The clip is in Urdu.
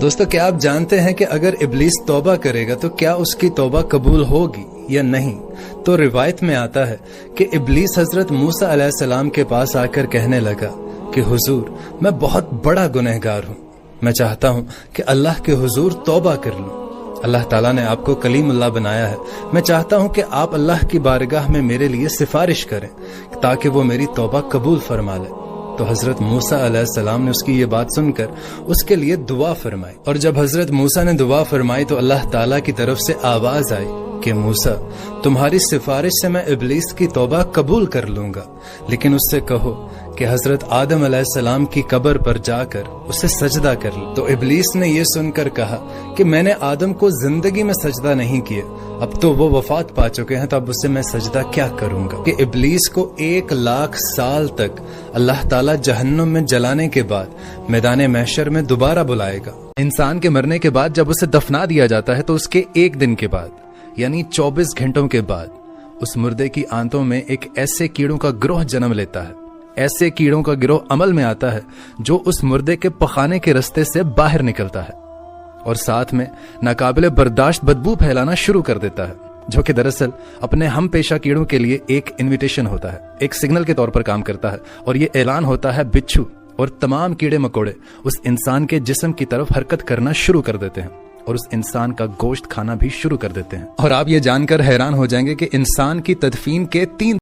دوستو کیا آپ جانتے ہیں کہ اگر ابلیس توبہ کرے گا تو کیا اس کی توبہ قبول ہوگی یا نہیں؟ تو روایت میں آتا ہے کہ ابلیس حضرت موسیٰ علیہ السلام کے پاس آ کر کہنے لگا کہ حضور میں بہت بڑا گنہگار ہوں، میں چاہتا ہوں کہ اللہ کے حضور توبہ کر لوں۔ اللہ تعالیٰ نے آپ کو کلیم اللہ بنایا ہے، میں چاہتا ہوں کہ آپ اللہ کی بارگاہ میں میرے لیے سفارش کریں تاکہ وہ میری توبہ قبول فرما لے۔ تو حضرت موسیٰ علیہ السلام نے اس کی یہ بات سن کر اس کے لیے دعا فرمائی، اور جب حضرت موسیٰ نے دعا فرمائی تو اللہ تعالیٰ کی طرف سے آواز آئی کہ موسیٰ تمہاری سفارش سے میں ابلیس کی توبہ قبول کر لوں گا، لیکن اس سے کہو کہ حضرت آدم علیہ السلام کی قبر پر جا کر اسے سجدہ کر لے۔ تو ابلیس نے یہ سن کر کہا کہ میں نے آدم کو زندگی میں سجدہ نہیں کیا، اب تو وہ وفات پا چکے ہیں، تو اب اس سے میں سجدہ کیا کروں گا؟ کہ ابلیس کو 1,00,000 سال تک اللہ تعالیٰ جہنم میں جلانے کے بعد میدان محشر میں دوبارہ بلائے گا۔ انسان کے مرنے کے بعد جب اسے دفنا دیا جاتا ہے تو اس کے 1 دن کے بعد یعنی 24 گھنٹوں کے بعد اس مردے کی آنتوں میں ایک ایسے کیڑوں کا گروہ جنم لیتا ہے، ایسے کیڑوں کا گروہ عمل میں آتا ہے جو اس مردے کے پخانے کے رستے سے باہر نکلتا ہے اور ساتھ میں ناقابل برداشت بدبو پھیلانا شروع کر دیتا ہے، جو کہ دراصل اپنے ہم پیشہ کیڑوں کے لیے ایک انویٹیشن ہوتا ہے، ایک سگنل کے طور پر کام کرتا ہے، اور یہ اعلان ہوتا ہے بچھو اور تمام کیڑے مکوڑے اس انسان کے جسم کی طرف حرکت کرنا شروع کر دیتے ہیں اور اس انسان کا گوشت کھانا بھی شروع کر دیتے ہیں۔ اور آپ یہ جان کر حیران ہو جائیں گے کہ انسان کی تدفین کے 3